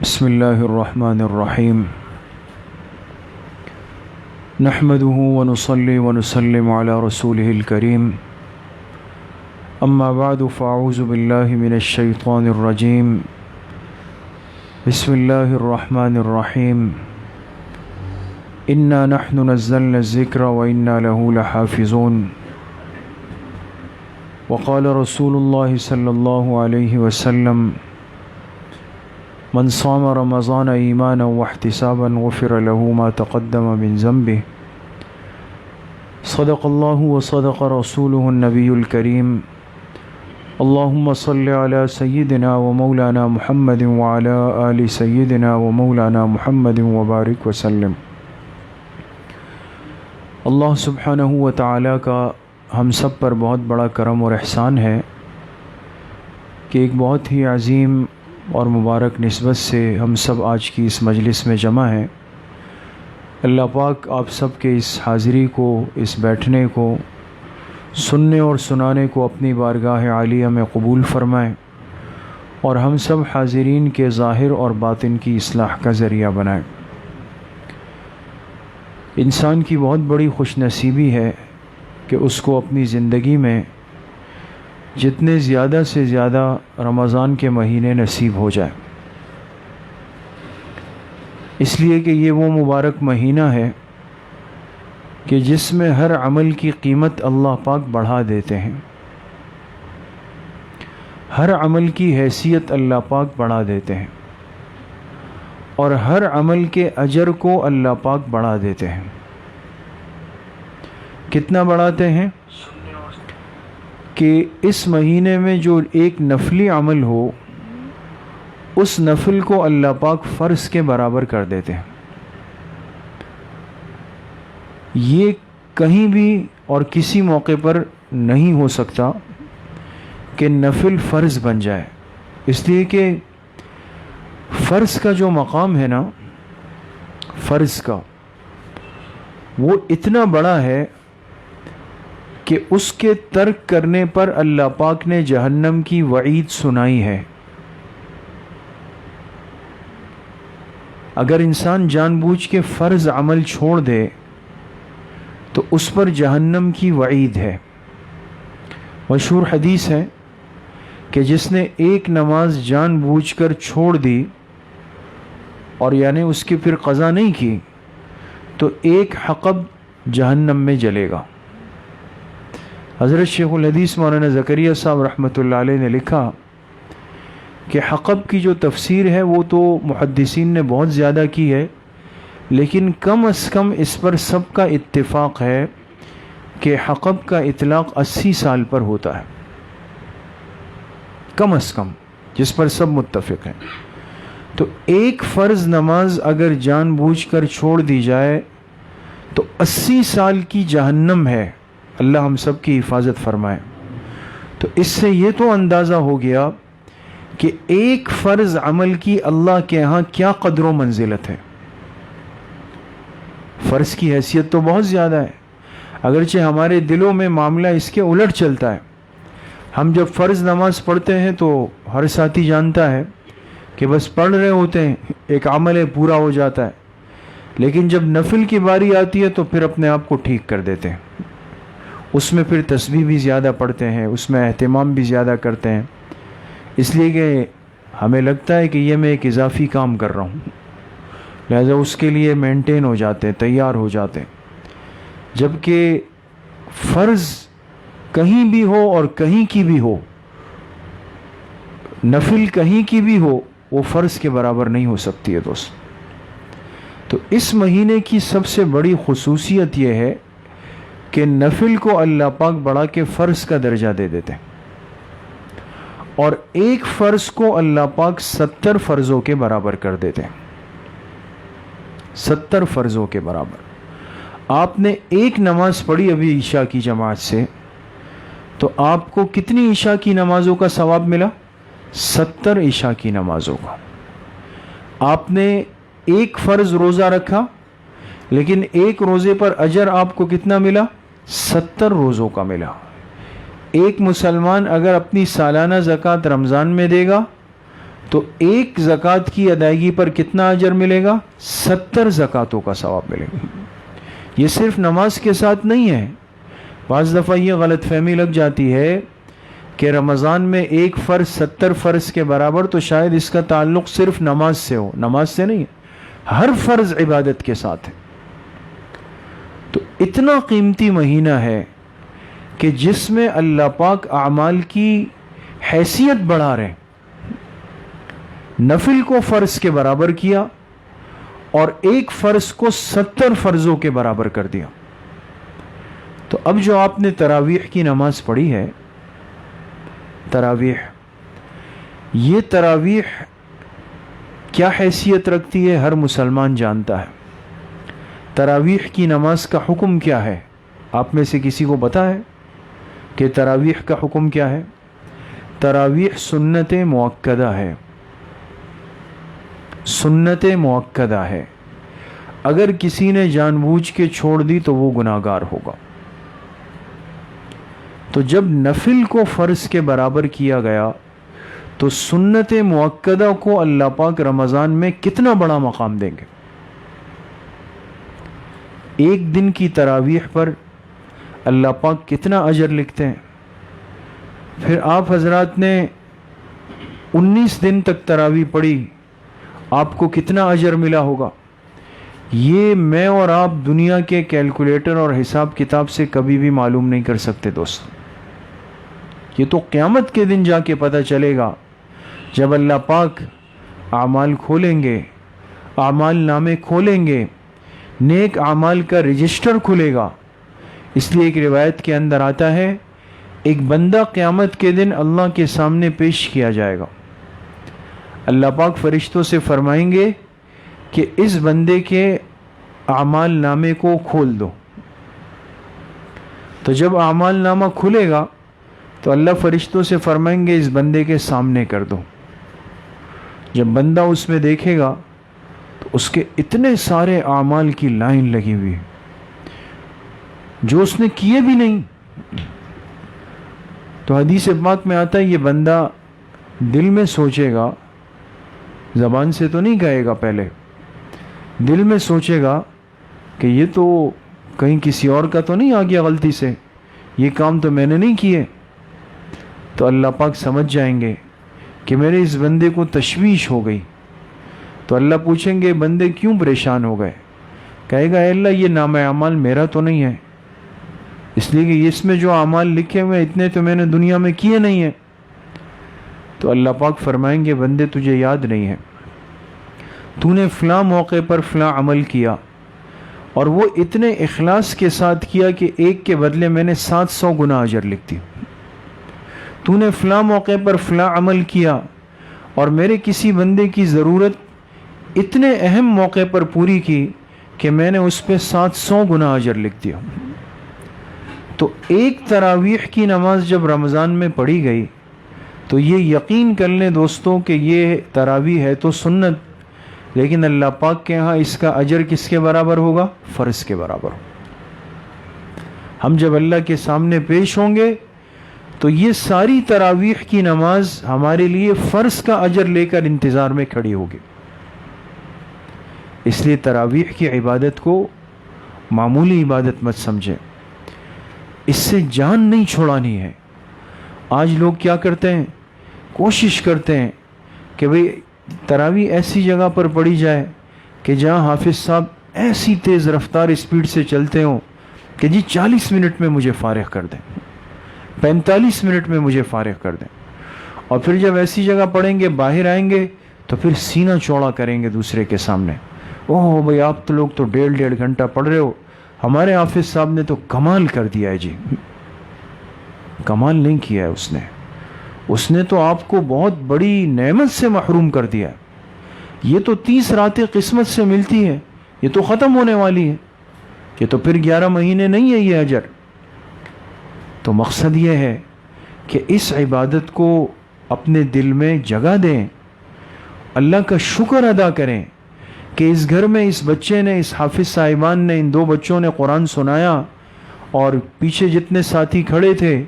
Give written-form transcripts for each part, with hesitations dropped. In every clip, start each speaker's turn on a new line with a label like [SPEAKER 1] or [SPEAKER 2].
[SPEAKER 1] بسم اللہ الرحمن الرحیم نحمده ونصلي ونسلم على رسوله الكريم اما بعد فاعوذ باللہ من الشیطان الرجیم بسم اللہ الرحمن الرحیم انا نحن نزلنا الذکر وانا له لحافظون وقال رسول اللہ صلی اللہ علیہ وسلم من صام رمضان ایمانا واحتسابا غفر له ما تقدم من ذنبه صدق اللہ وصدق رسوله النبی الکریم اللہم صل علی سیدنا ومولانا محمد وعلی آل سیدنا ومولانا محمد وبارک وسلم۔ اللہ سبحانہ وتعالی کا ہم سب پر بہت بڑا کرم اور احسان ہے کہ ایک بہت ہی عظیم اور مبارک نسبت سے ہم سب آج کی اس مجلس میں جمع ہیں۔ اللہ پاک آپ سب کے اس حاضری کو، اس بیٹھنے کو، سننے اور سنانے کو اپنی بارگاہ عالیہ میں قبول فرمائیں اور ہم سب حاضرین کے ظاہر اور باطن کی اصلاح کا ذریعہ بنائیں۔ انسان کی بہت بڑی خوش نصیبی ہے کہ اس کو اپنی زندگی میں جتنے زیادہ سے زیادہ رمضان کے مہینے نصیب ہو جائے، اس لیے کہ یہ وہ مبارک مہینہ ہے کہ جس میں ہر عمل کی قیمت اللہ پاک بڑھا دیتے ہیں، ہر عمل کی حیثیت اللہ پاک بڑھا دیتے ہیں اور ہر عمل کے اجر کو اللہ پاک بڑھا دیتے ہیں۔ کتنا بڑھاتے ہیں کہ اس مہینے میں جو ایک نفلی عمل ہو اس نفل کو اللہ پاک فرض کے برابر کر دیتے ہیں۔ یہ کہیں بھی اور کسی موقع پر نہیں ہو سکتا کہ نفل فرض بن جائے، اس لیے کہ فرض کا جو مقام ہے نا، فرض کا وہ اتنا بڑا ہے کہ اس کے ترک کرنے پر اللہ پاک نے جہنم کی وعید سنائی ہے۔ اگر انسان جان بوجھ کے فرض عمل چھوڑ دے تو اس پر جہنم کی وعید ہے۔ مشہور حدیث ہے کہ جس نے ایک نماز جان بوجھ کر چھوڑ دی اور یعنی اس کی پھر قضا نہیں کی تو ایک حقب جہنم میں جلے گا۔ حضرت شیخ الحدیث مولانا زکریا صاحب رحمۃ اللہ علیہ نے لکھا کہ حقب کی جو تفسیر ہے وہ تو محدثین نے بہت زیادہ کی ہے، لیکن کم از کم اس پر سب کا اتفاق ہے کہ حقب کا اطلاق 80 سال پر ہوتا ہے، کم از کم جس پر سب متفق ہیں۔ تو ایک فرض نماز اگر جان بوجھ کر چھوڑ دی جائے تو 80 سال کی جہنم ہے، اللہ ہم سب کی حفاظت فرمائے۔ تو اس سے یہ تو اندازہ ہو گیا کہ ایک فرض عمل کی اللہ کے ہاں کیا قدر و منزلت ہے۔ فرض کی حیثیت تو بہت زیادہ ہے، اگرچہ ہمارے دلوں میں معاملہ اس کے الٹ چلتا ہے۔ ہم جب فرض نماز پڑھتے ہیں تو ہر ساتھی جانتا ہے کہ بس پڑھ رہے ہوتے ہیں، ایک عمل ہے پورا ہو جاتا ہے، لیکن جب نفل کی باری آتی ہے تو پھر اپنے آپ کو ٹھیک کر دیتے ہیں، اس میں پھر تسبیح بھی زیادہ پڑھتے ہیں، اس میں اہتمام بھی زیادہ کرتے ہیں، اس لیے کہ ہمیں لگتا ہے کہ یہ میں ایک اضافی کام کر رہا ہوں، لہذا اس کے لیے مینٹین ہو جاتے ہیں، تیار ہو جاتے ہیں۔ جبکہ فرض کہیں بھی ہو اور کہیں کی بھی ہو، نفل کہیں کی بھی ہو، وہ فرض کے برابر نہیں ہو سکتی ہے دوست۔ تو اس مہینے کی سب سے بڑی خصوصیت یہ ہے کہ نفل کو اللہ پاک بڑھا کے فرض کا درجہ دے دیتے ہیں، اور ایک فرض کو اللہ پاک 70 فرضوں کے برابر کر دیتے ہیں، 70 فرضوں کے برابر۔ آپ نے ایک نماز پڑھی ابھی عشاء کی جماعت سے، تو آپ کو کتنی عشاء کی نمازوں کا ثواب ملا؟ 70 عشاء کی نمازوں کا۔ آپ نے ایک فرض روزہ رکھا، لیکن ایک روزے پر اجر آپ کو کتنا ملا؟ 70 روزوں کا ملا۔ ایک مسلمان اگر اپنی سالانہ زکوٰۃ رمضان میں دے گا تو ایک زکوٰۃ کی ادائیگی پر کتنا اجر ملے گا؟ 70 زکوٰۃوں کا ثواب ملے گا۔ یہ صرف نماز کے ساتھ نہیں ہے۔ بعض دفعہ یہ غلط فہمی لگ جاتی ہے کہ رمضان میں ایک فرض 70 فرض کے برابر، تو شاید اس کا تعلق صرف نماز سے ہو۔ نماز سے نہیں ہے، ہر فرض عبادت کے ساتھ ہے۔ تو اتنا قیمتی مہینہ ہے کہ جس میں اللہ پاک اعمال کی حیثیت بڑھا رہے ہیں۔ نفل کو فرض کے برابر کیا اور ایک فرض کو 70 فرضوں کے برابر کر دیا۔ تو اب جو آپ نے تراویح کی نماز پڑھی ہے، تراویح، یہ تراویح کیا حیثیت رکھتی ہے ہر مسلمان جانتا ہے۔ تراویح کی نماز کا حکم کیا ہے؟ آپ میں سے کسی کو پتہ ہے کہ تراویح کا حکم کیا ہے؟ تراویح سنت مؤکدہ ہے، سنت مؤکدہ ہے۔ اگر کسی نے جان بوجھ کے چھوڑ دی تو وہ گناہگار ہوگا۔ تو جب نفل کو فرض کے برابر کیا گیا تو سنت مؤکدہ کو اللہ پاک رمضان میں کتنا بڑا مقام دیں گے۔ ایک دن کی تراویح پر اللہ پاک کتنا اجر لکھتے ہیں۔ پھر آپ حضرات نے 19 دن تک تراویح پڑھی، آپ کو کتنا اجر ملا ہوگا۔ یہ میں اور آپ دنیا کے کیلکولیٹر اور حساب کتاب سے کبھی بھی معلوم نہیں کر سکتے دوست۔ یہ تو قیامت کے دن جا کے پتہ چلے گا، جب اللہ پاک اعمال کھولیں گے، اعمال نامے کھولیں گے، نیک اعمال کا رجسٹر کھلے گا۔ اس لیے ایک روایت کے اندر آتا ہے، ایک بندہ قیامت کے دن اللہ کے سامنے پیش کیا جائے گا۔ اللہ پاک فرشتوں سے فرمائیں گے کہ اس بندے کے اعمال نامے کو کھول دو۔ تو جب اعمال نامہ کھلے گا تو اللہ فرشتوں سے فرمائیں گے اس بندے کے سامنے کر دو۔ جب بندہ اس میں دیکھے گا تو اس کے اتنے سارے اعمال کی لائن لگی ہوئی ہے جو اس نے کیے بھی نہیں۔ تو حدیث پاک میں آتا ہے یہ بندہ دل میں سوچے گا، زبان سے تو نہیں کہے گا، پہلے دل میں سوچے گا کہ یہ تو کہیں کسی اور کا تو نہیں آ گیا غلطی سے، یہ کام تو میں نے نہیں کیے۔ تو اللہ پاک سمجھ جائیں گے کہ میرے اس بندے کو تشویش ہو گئی۔ تو اللہ پوچھیں گے بندے کیوں پریشان ہو گئے؟ کہے گا اے اللہ یہ نامہ اعمال میرا تو نہیں ہے، اس لیے کہ اس میں جو اعمال لکھے ہوئے اتنے تو میں نے دنیا میں کیے نہیں ہیں۔ تو اللہ پاک فرمائیں گے بندے تجھے یاد نہیں ہے، تو نے فلاں موقع پر فلاں عمل کیا اور وہ اتنے اخلاص کے ساتھ کیا کہ ایک کے بدلے میں نے 700 گنا اجر لکھ دی۔ تو نے فلاں موقع پر فلاں عمل کیا اور میرے کسی بندے کی ضرورت اتنے اہم موقع پر پوری کی کہ میں نے اس پہ 700 گنا اجر لکھ دیا۔ تو ایک تراویح کی نماز جب رمضان میں پڑھی گئی تو یہ یقین کر لیں دوستوں کہ یہ تراویح ہے تو سنت، لیکن اللہ پاک کے ہاں اس کا اجر کس کے برابر ہوگا؟ فرض کے برابر۔ ہم جب اللہ کے سامنے پیش ہوں گے تو یہ ساری تراویح کی نماز ہمارے لیے فرض کا اجر لے کر انتظار میں کھڑی ہوگی۔ اس لیے تراویح کی عبادت کو معمولی عبادت مت سمجھیں، اس سے جان نہیں چھوڑانی ہے۔ آج لوگ کیا کرتے ہیں؟ کوشش کرتے ہیں کہ بھئی تراویح ایسی جگہ پر پڑھی جائے کہ جہاں حافظ صاحب ایسی تیز رفتار اسپیڈ سے چلتے ہوں کہ جی 40 منٹ میں مجھے فارغ کر دیں، 45 منٹ میں مجھے فارغ کر دیں، اور پھر جب ایسی جگہ پڑھیں گے باہر آئیں گے تو پھر سینہ چوڑا کریں گے دوسرے کے سامنے، اوہ بھئی آپ تو لوگ تو 1.5 گھنٹہ پڑھ رہے ہو، ہمارے حافظ صاحب نے تو کمال کر دیا ہے۔ جی کمال نہیں کیا ہے اس نے تو آپ کو بہت بڑی نعمت سے محروم کر دیا ہے۔ یہ تو 30 راتیں قسمت سے ملتی ہے، یہ تو ختم ہونے والی ہے، یہ تو پھر 11 مہینے نہیں ہے یہ اجر۔ تو مقصد یہ ہے کہ اس عبادت کو اپنے دل میں جگہ دیں، اللہ کا شکر ادا کریں کہ اس گھر میں اس بچے نے، اس حافظ صاحبان نے، ان 2 بچوں نے قرآن سنایا، اور پیچھے جتنے ساتھی کھڑے تھے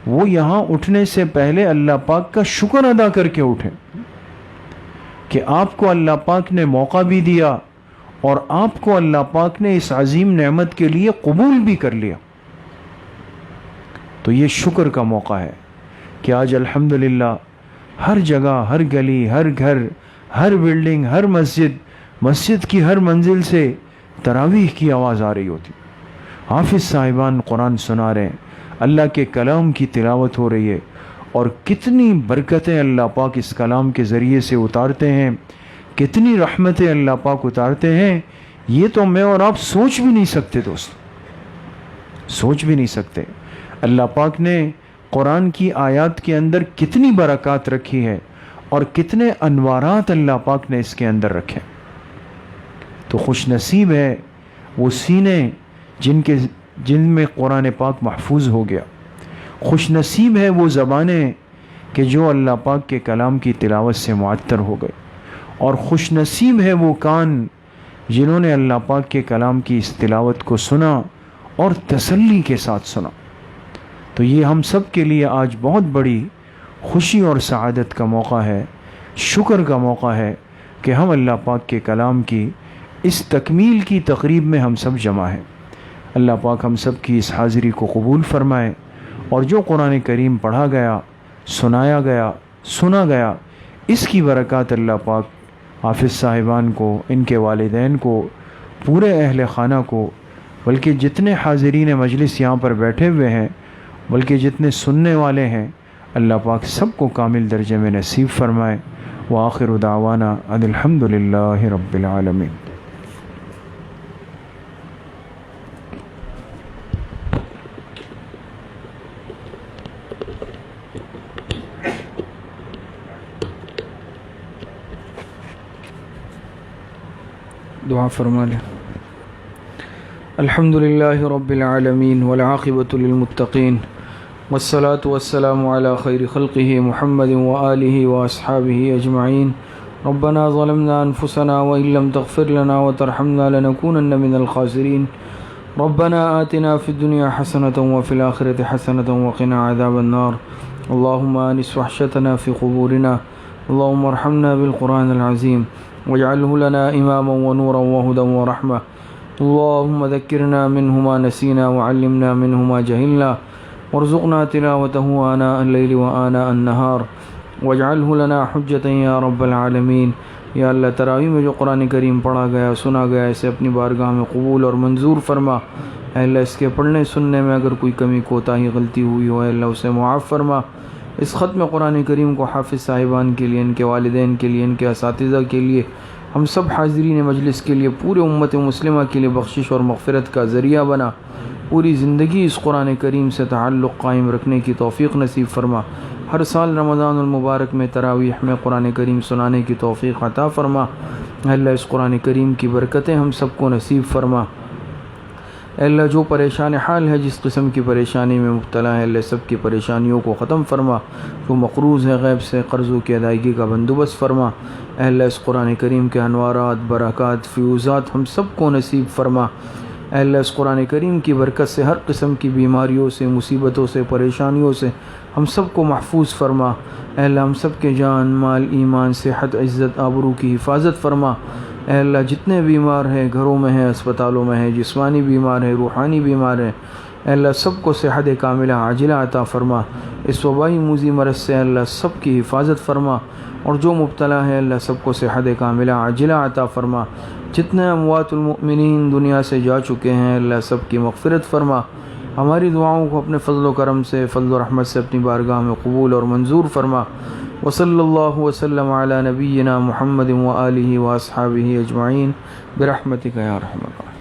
[SPEAKER 1] وہ یہاں اٹھنے سے پہلے اللہ پاک کا شکر ادا کر کے اٹھے۔ کہ آپ کو اللہ پاک نے موقع بھی دیا اور آپ کو اللہ پاک نے اس عظیم نعمت کے لیے قبول بھی کر لیا. تو یہ شکر کا موقع ہے کہ آج الحمدللہ ہر جگہ، ہر گلی، ہر گھر، ہر بلڈنگ، ہر مسجد کی ہر منزل سے تراویح کی آواز آ رہی ہوتی. حافظ صاحبان قرآن سنا رہے ہیں، اللہ کے کلام کی تلاوت ہو رہی ہے، اور کتنی برکتیں اللہ پاک اس کلام کے ذریعے سے اتارتے ہیں، کتنی رحمتیں اللہ پاک اتارتے ہیں، یہ تو میں اور آپ سوچ بھی نہیں سکتے دوست، سوچ بھی نہیں سکتے. اللہ پاک نے قرآن کی آیات کے اندر کتنی برکات رکھی ہے اور کتنے انوارات اللہ پاک نے اس کے اندر رکھے. تو خوش نصیب ہے وہ سینے جن میں قرآن پاک محفوظ ہو گیا. خوش نصیب ہے وہ زبانیں کہ جو اللہ پاک کے کلام کی تلاوت سے معطر ہو گئے، اور خوش نصیب ہے وہ کان جنہوں نے اللہ پاک کے کلام کی اس تلاوت کو سنا اور تسلی کے ساتھ سنا. تو یہ ہم سب کے لیے آج بہت بڑی خوشی اور سعادت کا موقع ہے، شکر کا موقع ہے کہ ہم اللہ پاک کے کلام کی اس تکمیل کی تقریب میں ہم سب جمع ہیں. اللہ پاک ہم سب کی اس حاضری کو قبول فرمائے، اور جو قرآن کریم پڑھا گیا، سنایا گیا، سنا گیا، اس کی برکات اللہ پاک حافظ صاحبان کو، ان کے والدین کو، پورے اہل خانہ کو، بلکہ جتنے حاضرین مجلس یہاں پر بیٹھے ہوئے ہیں، بلکہ جتنے سننے والے ہیں، اللہ پاک سب کو کامل درجے میں نصیب فرمائے. وآخر دعوانا ان الحمد للہ رب العالمین.
[SPEAKER 2] دعا فرما لیں. الحمد للہ رب العالمین والعاقبۃ للمتقین والصلاة والسلام علی خیر خلقہ محمد وآلہ واصحابہ اجمعین. ربنا ظلمنا انفسنا وإن لم تغفر لنا وترحمنا لنكونن من الخاسرین. ربنا آتنا فی الدنیا حسنۃ وفی الآخرۃ حسنۃ وقنا عذاب النار. اللهم آنس وحشتنا فی قبورنا. اللهم ارحمنا بالقرآن العظیم واجعله لنا إماما ونورا وهدى ورحمة. اللهم ذكرنا منه ما نسينا وعلمنا منه ما جهلنا وارزقنا تلاوته آناء الليل وآناء النهار واجعله لنا حجة يا رب العالمین. یا اللہ تراویح میں جو قرآن کریم پڑھا گیا، سنا گیا، اسے اپنی بارگاہ میں قبول اور منظور فرما. اے اللہ اس کے پڑھنے سننے میں اگر کوئی کمی کوتاہی غلطی ہوئی ہو، اے اللہ اسے معاف فرما. اس ختم قرآن کریم کو حافظ صاحبان کے لیے، ان کے والدین کے لیے، ان کے اساتذہ کے لیے، ہم سب حاضرین مجلس کے لیے، پورے امت مسلمہ کے لیے بخشش اور مغفرت کا ذریعہ بنا. پوری زندگی اس قرآن کریم سے تعلق قائم رکھنے کی توفیق نصیب فرما. ہر سال رمضان المبارک میں تراویح میں قرآن کریم سنانے کی توفیق عطا فرما. اللہ اس قرآن کریم کی برکتیں ہم سب کو نصیب فرما. اے اللہ جو پریشان حال ہے، جس قسم کی پریشانی میں مبتلا ہے، اللہ سب کی پریشانیوں کو ختم فرما. جو مقروض ہے غیب سے قرضوں کی ادائیگی کا بندوبست فرما. اے اللہ اس قرآن کریم کے انوارات، برکات، فیوزات ہم سب کو نصیب فرما. اے اللہ اس قرآن کریم کی برکت سے ہر قسم کی بیماریوں سے، مصیبتوں سے، پریشانیوں سے ہم سب کو محفوظ فرما. اے اللہ ہم سب کے جان، مال، ایمان، صحت، عزت، آبرو کی حفاظت فرما. اے اللہ جتنے بیمار ہیں، گھروں میں ہیں، اسپتالوں میں ہیں، جسمانی بیمار ہیں، روحانی بیمار ہیں، اے اللہ سب کو صحت کاملہ عاجلہ عطا فرما. اس وبائی موذی مرض سے اللہ سب کی حفاظت فرما، اور جو مبتلا ہے اللہ سب کو صحت کاملہ عاجلہ عطا فرما. جتنے اموات المؤمنین دنیا سے جا چکے ہیں اللہ سب کی مغفرت فرما. ہماری دعاؤں کو اپنے فضل و کرم سے، فضل و رحمت سے اپنی بارگاہ میں قبول اور منظور فرما. وصلی اللہ وسلم علی نبینا محمد وآلہ واصحابہ اجمعین برحمتک یا ارحم الراحمین.